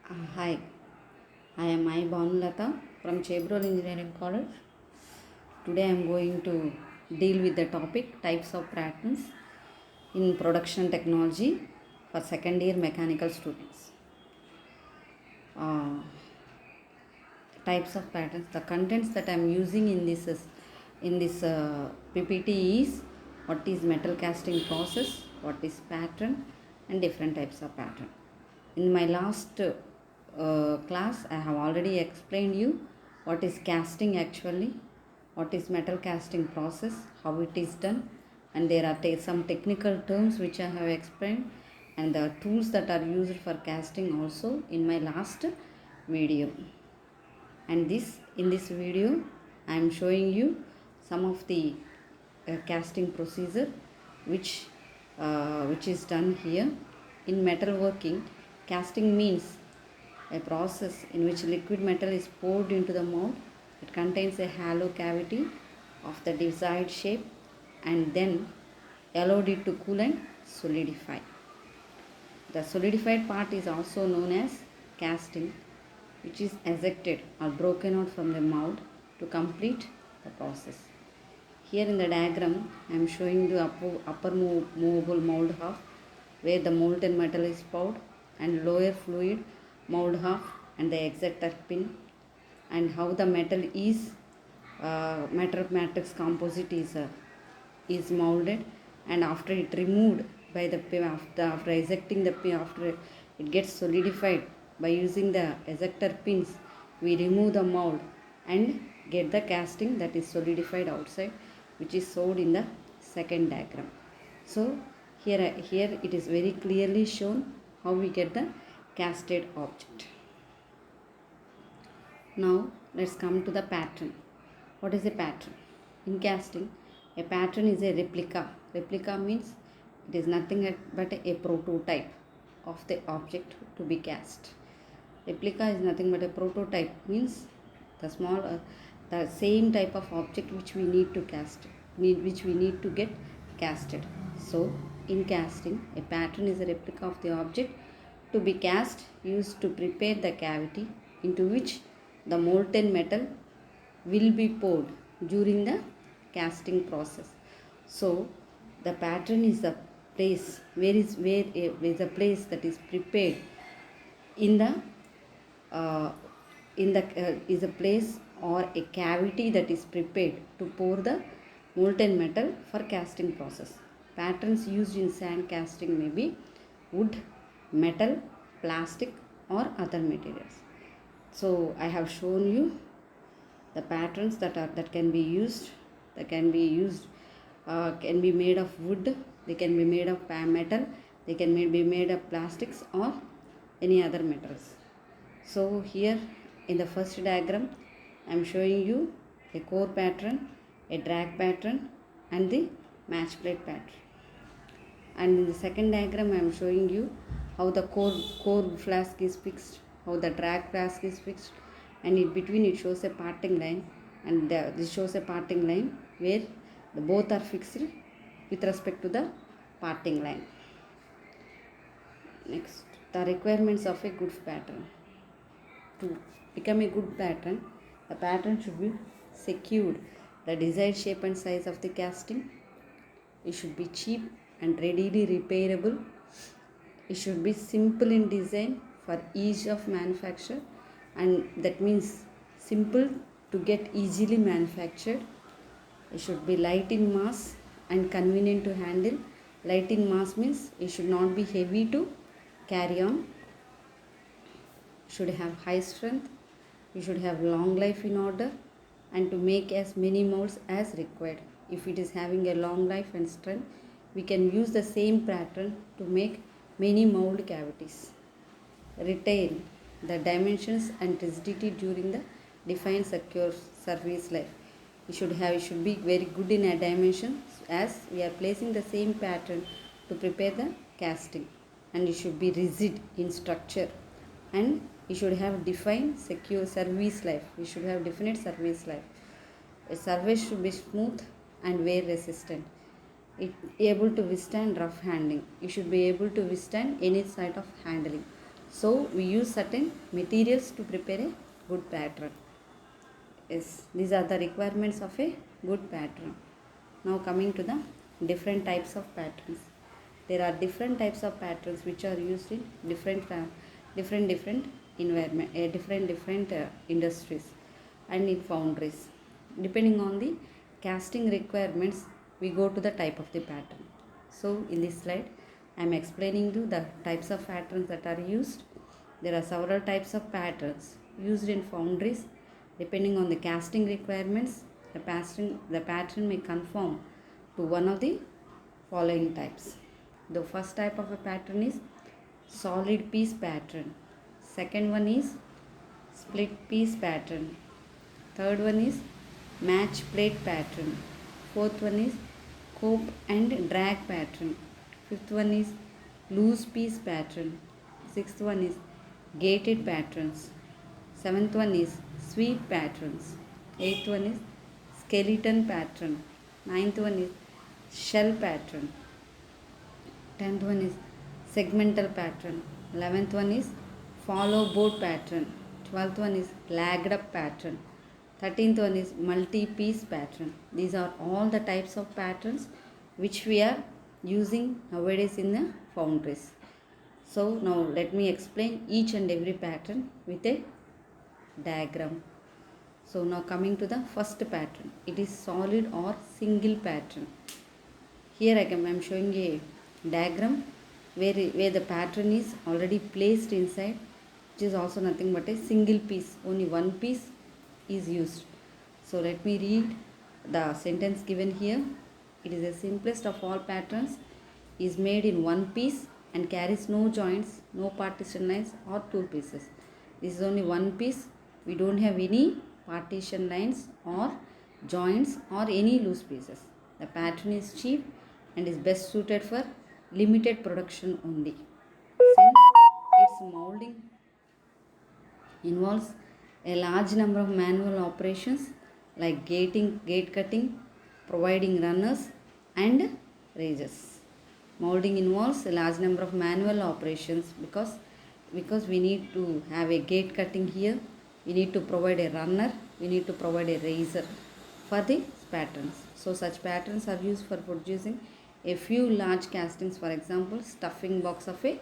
Hi, I am I Bhanulata from Chebrol Engineering College. Today I am going to deal with the topic types of patterns in production technology for second year mechanical students. Uh, Types of patterns. The contents that I am using in this PPT is what is metal casting process, what is pattern, and different types of pattern. In my last class, I have already explained you what is casting actually, what is metal casting process, how it is done, and there are some technical terms which I have explained, and the tools that are used for casting also in my last video. And in this video I am showing you some of the casting procedure which is done here. In metalworking, casting means a process in which liquid metal is poured into the mold. It contains a hollow cavity of the desired shape and then allowed it to cool and solidify. The solidified part is also known as casting, which is ejected or broken out from the mold to complete the process. Here in the diagram, I am showing the upper movable mold half where the molten metal is poured, and lower fluid mold half and the ejector pin, and how the metal is metal matrix composite is molded, and after it removed by the pin, after ejecting the pin, after it gets solidified by using the ejector pins, we remove the mold and get the casting that is solidified outside, which is showed in the second diagram. So here it is very clearly shown how we get the casted object. Now let's come to the pattern. What is a pattern? In casting, a pattern is a replica. Replica means it is nothing but a prototype of the object to be cast. Replica is nothing but a prototype, means the same type of object which we need to cast, which we need to get casted. So in casting, a pattern is a replica of the object to be cast, used to prepare the cavity into which the molten metal will be poured during the casting process. So the pattern is the place where is a place that is prepared in the is a place or a cavity that is prepared to pour the molten metal for casting process. Patterns used in sand casting may be wood, metal, plastic, or other materials. So I have shown you the patterns that can be used. Can be made of wood, they can be made of metal, they can be made of plastics or any other metals. So here in the first diagram I am showing you a core pattern, a drag pattern, and the match plate pattern. And in the second diagram I am showing you how the core flask is fixed, how the drag flask is fixed, and in between it shows a parting line, and this shows a parting line where both are fixed with respect to the parting line. Next, the requirements of a good pattern. To become a good pattern, the pattern should be secured the desired shape and size of the casting. It should be cheap and readily repairable. It should be simple in design for ease of manufacture, and that means simple to get easily manufactured. It should be light in mass and convenient to handle. Light in mass means it should not be heavy to carry on. Should have high strength. You should have long life in order, and to make as many molds as required. If it is having a long life and strength, we can use the same pattern to make many mold cavities. Retain the dimensions and rigidity during the defined secure service life. It should be very good in a dimension, as we are placing the same pattern to prepare the casting, and it should be rigid in structure, and you should have defined secure service life. You should have definite service life. A service should be smooth and wear resistant. It able to withstand rough handling. You should be able to withstand any sort of handling. So we use certain materials to prepare a good pattern. Yes, these are the requirements of a good pattern. Now coming to the different types of patterns. There are different types of patterns which are used in different environment, different industries and in foundries. Depending on the casting requirements, we go to the type of the pattern. So in this slide, I am explaining you the types of patterns that are used. There are several types of patterns used in foundries. Depending on the casting requirements, the pattern may conform to one of the following types. The first type of a pattern is solid piece pattern. Second one is split piece pattern. Third one is match plate pattern. Fourth one is cope and drag pattern. Fifth one is loose piece pattern. Sixth one is gated patterns. Seventh one is sweep patterns. Eighth one is skeleton pattern. Ninth one is shell pattern. 10th one is segmental pattern. 11th one is follow board pattern. 12th one is lagged up pattern. 13th one is multi-piece pattern. These are all the types of patterns which we are using nowadays in the foundries. So now let me explain each and every pattern with a diagram. So now coming to the first pattern, it is solid or single pattern. Here I am showing a diagram where the pattern is already placed inside, which is also nothing but a single piece. Only one piece is used. So let me read the sentence given here. It is the simplest of all patterns, is made in one piece and carries no joints, no partition lines or tool pieces. This is only one piece. We don't have any partition lines or joints or any loose pieces. The pattern is cheap and is best suited for limited production only, since its molding involves a large number of manual operations like gate cutting, providing runners and raisers. Molding involves a large number of manual operations because we need to have a gate cutting here, we need to provide a runner, we need to provide a raiser for the patterns. So such patterns are used for producing a few large castings, for example stuffing box of a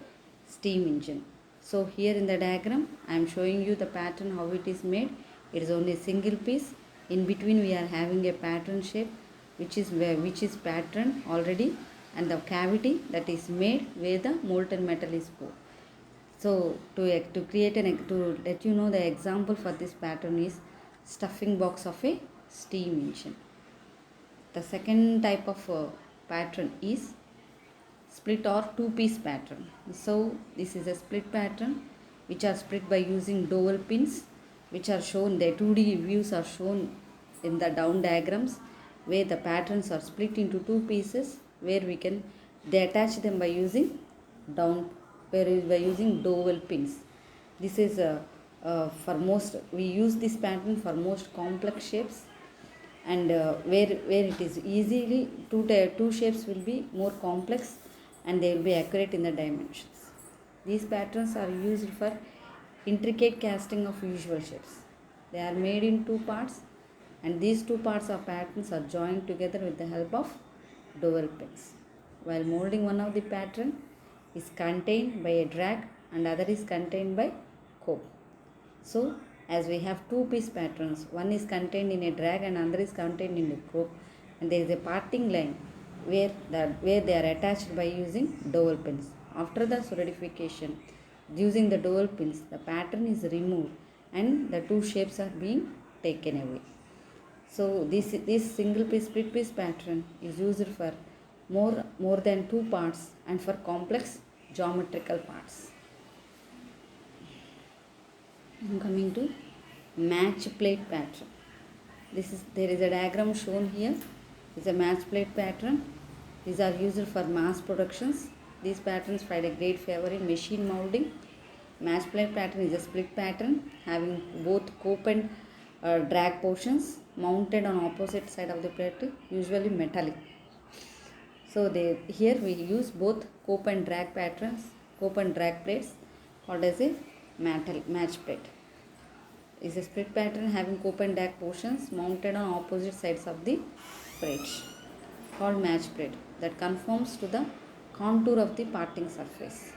steam engine. So here in the diagram I am showing you the pattern how it is made. It is only a single piece. In between we are having a pattern shape which is pattern already, and the cavity that is made where the molten metal is poured. So to let you know, the example for this pattern is stuffing box of a steam engine. The second type of pattern is split or two-piece pattern. So this is a split pattern which are split by using dowel pins, which are shown, the 2D views are shown in the down diagrams, where the patterns are split into two pieces, where they attach them by using dowel pins. This is for most, we use this pattern for most complex shapes, and where it is easily two shapes will be more complex and they will be accurate in the dimensions. These patterns are used for intricate casting of usual shapes. They are made in two parts, and these two parts of patterns are joined together with the help of dowel pins. While molding, one of the pattern is contained by a drag and other is contained by cope. So as we have two-piece patterns, one is contained in a drag and another is contained in a cope, and there is a parting line where they are attached by using dowel pins. After the solidification, using the dowel pins, the pattern is removed and the two shapes are being taken away. So this single piece split piece pattern is used for more than two parts and for complex geometrical parts. Coming to match plate pattern. There is a diagram shown here. It's a match plate pattern. These are used for mass productions. These patterns find a great favor in machine molding. Match plate pattern is a split pattern having both cope and drag portions mounted on opposite side of the plate, usually metallic. So here we use both cope and drag plates called as a match plate. Is a split pattern having cope and drag portions mounted on opposite sides of the plate called match plate that conforms to the contour of the parting surface.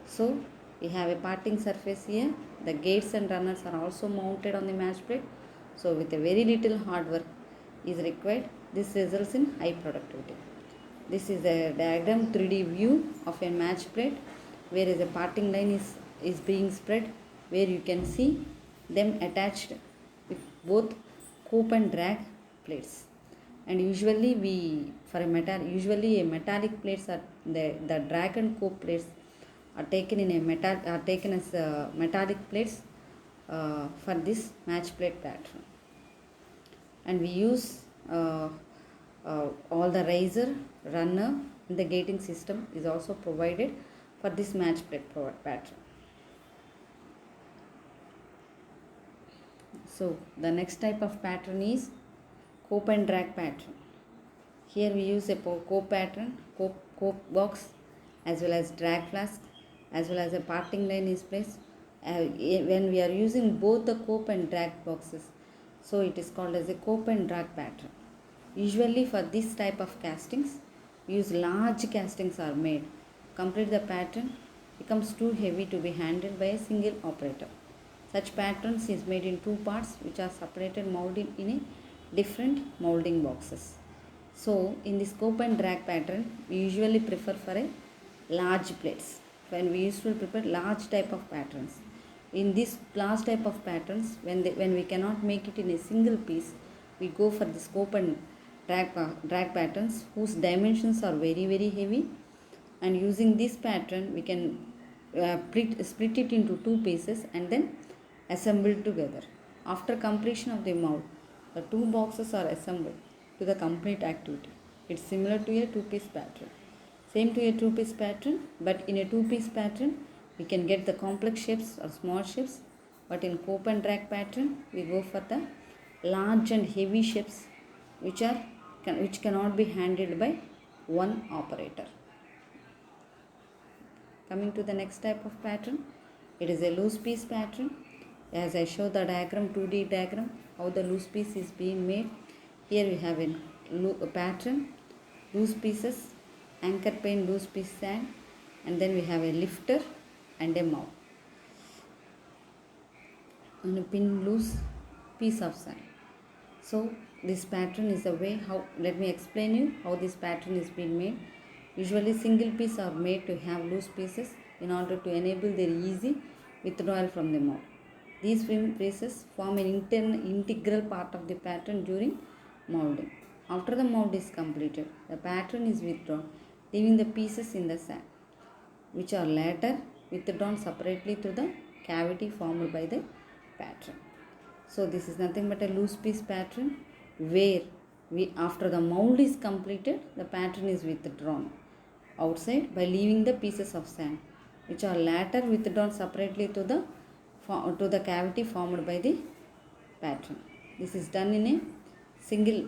So we have a parting surface here. The gates and runners are also mounted on the match plate. So with a very little hard work is required. This results in high productivity. This is a diagram 3D view of a match plate where a parting line is being spread, where you can see them attached with both cope and drag plates. And usually a metallic plates are the drag and cope plates are taken as metallic plates for this match plate pattern. And we use all the riser, runner, and the gating system is also provided for this match plate pattern. So the next type of pattern is cope and drag pattern. Here we use a cope pattern, cope box, as well as drag flask, as well as a parting line is placed. When we are using both the cope and drag boxes, so it is called as a cope and drag pattern. Usually for this type of castings, we use large castings are made. Complete the pattern becomes too heavy to be handled by a single operator. Such patterns is made in two parts which are separated molded in a different molding boxes. So in this cope and drag pattern, we usually prefer for a large plates. When we usually prepare large type of patterns. In this large type of patterns, when we cannot make it in a single piece, we go for the cope and drag patterns whose dimensions are very heavy, and using this pattern we can split it into two pieces and then assemble together. After completion of the mold, the two boxes are assembled to the complete activity. It's similar to a two-piece pattern. Same to a two-piece pattern, but in a two-piece pattern we can get the complex shapes or small shapes, but in cope and drag pattern we go for the large and heavy shapes which cannot be handled by one operator. Coming to the next type of pattern, it is a loose piece pattern. As I show the diagram, 2D diagram, how the loose piece is being made. Here we have a pattern, loose pieces, anchor pane, loose piece sand, and then we have a lifter and a mount. And a pin loose piece of sand. So this pattern is the way how, let me explain you how this pattern is being made. Usually single pieces are made to have loose pieces in order to enable their easy withdrawal from the mold. These pieces form an integral part of the pattern during molding. After the mold is completed, the pattern is withdrawn, leaving the pieces in the sand, which are later withdrawn separately through the cavity formed by the pattern. So this is nothing but a loose piece pattern where after the mold is completed, the pattern is withdrawn outside by leaving the pieces of sand, which are later withdrawn separately to the cavity formed by the pattern. This is done in a single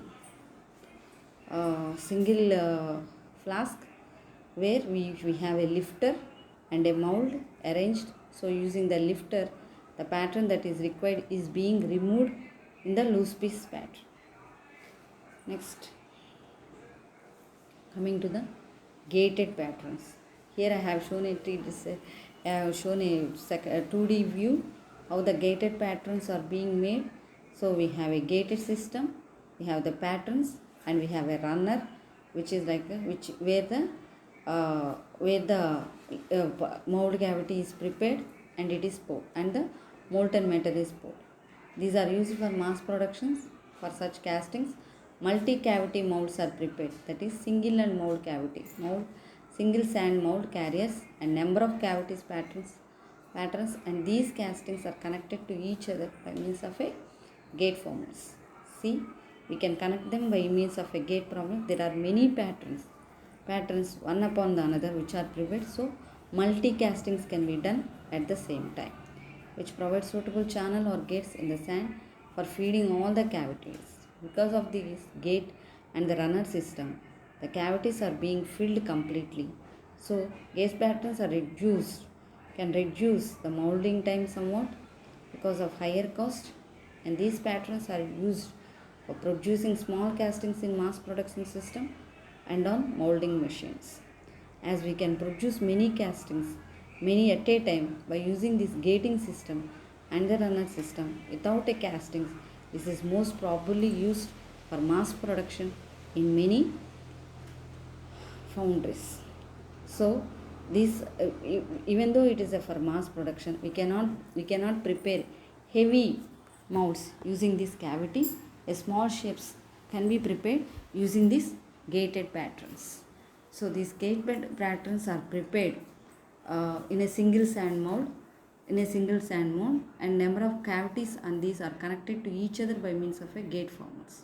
flask where we have a lifter and a mold arranged. So using the lifter, the pattern that is required is being removed in the loose piece pattern. Next, coming to the gated patterns. Here I have shown a 2D view how the gated patterns are being made. So we have a gated system, we have the patterns, and we have a runner, which is like where the mold cavity is prepared and it is poured, and the molten metal is poured. These are used for mass productions. For such castings, multi-cavity molds are prepared, that is single and mold cavity mold, single sand mold carriers, and number of cavities patterns, and these castings are connected to each other by means of a gate formulas. See, we can connect them by means of a gate problem. There are many patterns one upon the another which are prepared, so multi castings can be done at the same time, which provides suitable channel or gates in the sand for feeding all the cavities. Because of this gate and the runner system, the cavities are being filled completely. So gate patterns are reduced can reduce the molding time somewhat because of higher cost, and these patterns are used for producing small castings in mass production system and on molding machines. As we can produce many castings, many at a time, by using this gating system and the runner system without a castings, this is most probably used for mass production in many foundries. So this even though it is a for mass production, we cannot prepare heavy molds using this cavity. A small shapes can be prepared using these gated patterns. So these gated patterns are prepared in a single sand mold, and number of cavities and these are connected to each other by means of a gate formats.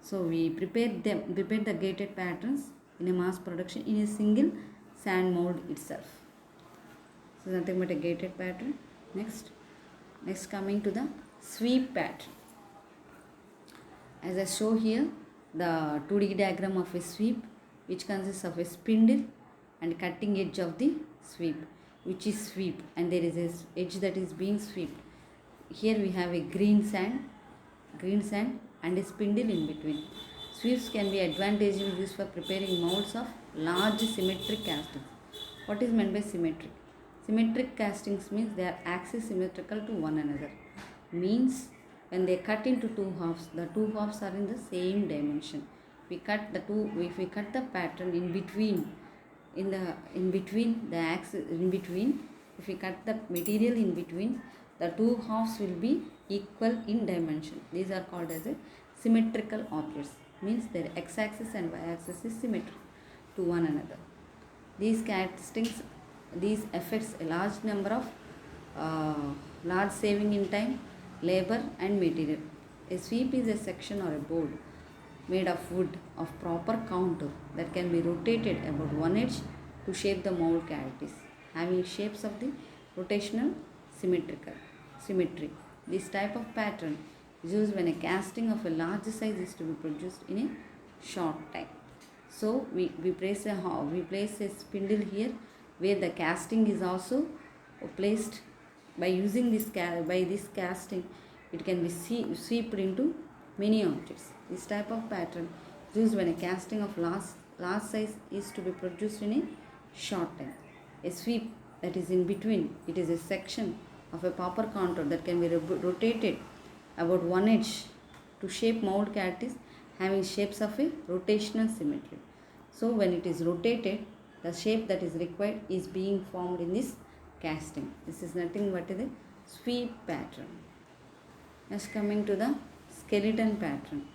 So we prepare the gated patterns in a mass production in a single sand mold itself. So nothing but a gated pattern. Next coming to the sweep pattern. As I show here, the 2D diagram of a sweep, which consists of a spindle and cutting edge of the sweep, which is sweep, and there is a edge that is being swept. Here we have a green sand and a spindle in between. Sweeps can be advantageously used for preparing molds of large symmetric castings. What is meant by symmetric? Symmetric castings means they are axis symmetrical to one another. Means when they cut into two halves, the two halves are in the same dimension. If we cut the pattern in between, the axis in between, if we cut the material in between, the two halves will be equal in dimension. These are called as a symmetrical objects. Means their x-axis and y-axis is symmetric to one another. These castings, these affects a large number of large saving in time, labor and material. A sweep is a section or a board made of wood of proper contour that can be rotated about one edge to shape the mold cavities, having shapes of the rotational symmetry. This type of pattern is used when a casting of a large size is to be produced in a short time. So we place a spindle here where the casting is also placed. By using this casting, it can be swept into many objects. This type of pattern is used when a casting of large size is to be produced in a short time. A sweep that is in between, it is a section of a proper contour that can be rotated about one edge to shape mold cavities having shapes of a rotational symmetry. So when it is rotated, the shape that is required is being formed in this casting. This is nothing but the sweep pattern. Next coming to the skeleton pattern.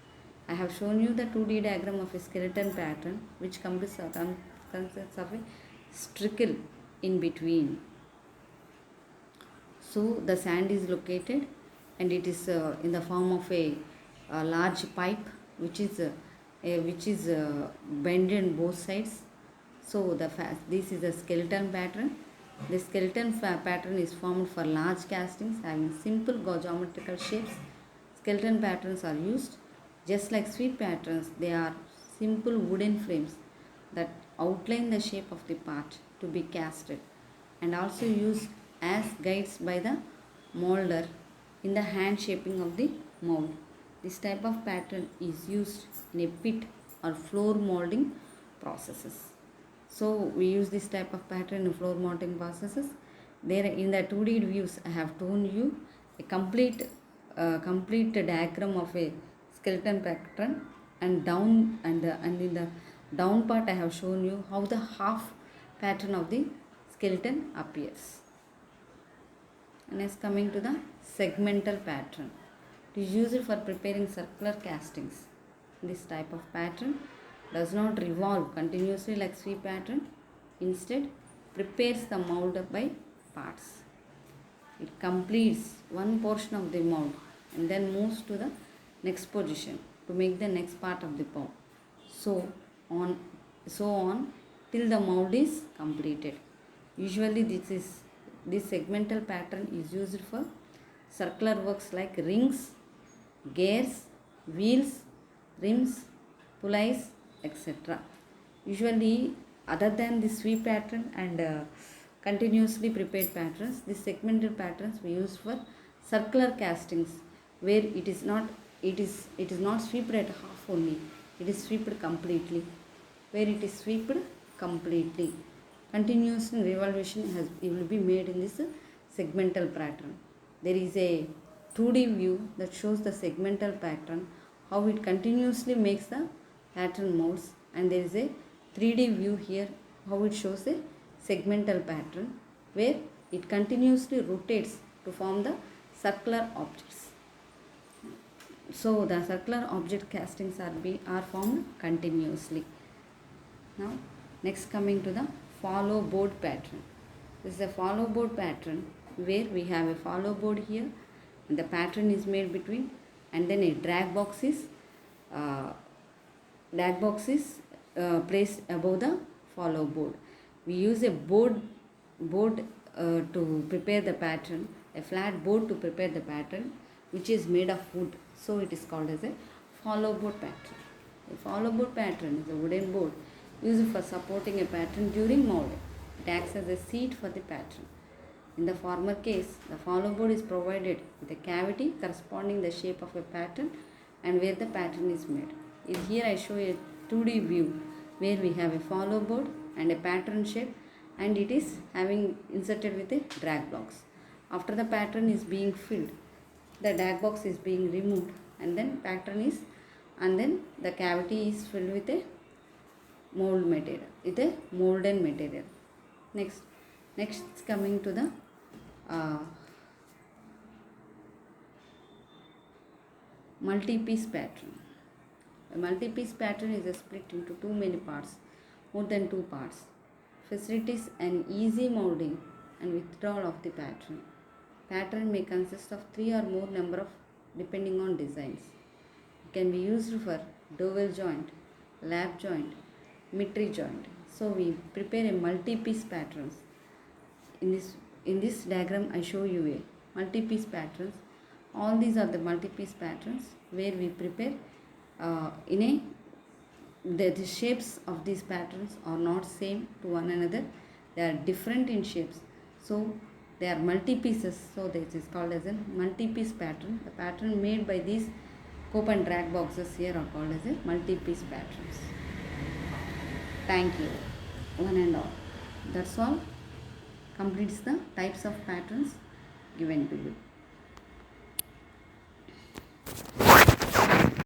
I have shown you the 2D diagram of a skeleton pattern which consists of a trickle in between. So the sand is located and it is in the form of a large pipe which is bent on both sides. So this is a skeleton pattern. The skeleton pattern is formed for large castings having simple geometrical shapes. Skeleton patterns are used just like sweep patterns. They are simple wooden frames that outline the shape of the part to be casted and also used as guides by the molder in the hand shaping of the mold. This type of pattern is used in a pit or floor molding processes. So we use this type of pattern in floor molding processes. There in the 2D views, I have shown you a complete diagram of a skeleton pattern, and in the down part I have shown you how the half pattern of the skeleton appears. Next coming to the segmental pattern. It is used for preparing circular castings. This type of pattern does not revolve continuously like sweep pattern. Instead, prepares the mold by parts. It completes one portion of the mold and then moves to the next position to make the next part of the mold. So on till the mold is completed. Usually this segmental pattern is used for circular works like rings, gears, wheels, rims, pulleys, etc. Usually, other than the sweep pattern and continuously prepared patterns. These segmental patterns we use for circular castings, where it is not swept at half only, it is swept completely, where it is swept completely. Continuous revolution it will be made in this segmental pattern. There is a 2D view that shows the segmental pattern, how it continuously makes the pattern molds, and there is a 3D view here, how it shows a segmental pattern where it continuously rotates to form the circular objects. So the circular object castings are formed continuously. Now next, coming to the follow board pattern. This is a follow board pattern where we have a follow board here, and the pattern is made between, and then a drag box is placed above the follow board. We use a board to prepare the pattern, a flat board to prepare the pattern, which is made of wood. So it is called as a follow board pattern. A follow board pattern is a wooden board used for supporting a pattern during molding. It acts as a seat for the pattern. In the former case, the follow board is provided with a cavity corresponding the shape of a pattern and where the pattern is made. Here I show a 2D view where we have a follow board and a pattern shed, and it is having inserted with a drag box. After the pattern is being filled, the drag box is being removed, and then the cavity is filled with a mold material, with a molden material. Next coming to the multi-piece pattern. A multi-piece pattern is split into too many parts, more than 2 parts. Facilitates an easy molding and withdrawal of the pattern. Pattern may consist of 3 or more number of depending on designs. It can be used for dowel joint, lap joint, mitri joint. So we prepare a multi-piece patterns. In this diagram I show you a multi-piece patterns. All these are the multi-piece patterns where we prepare the shapes of these patterns are not same to one another. They are different in shapes. So they are multi-pieces. So this is called as a multi-piece pattern. The pattern made by these cope and drag boxes here are called as a multi-piece patterns. Thank you, one and all. That's all. Completes the types of patterns given to you.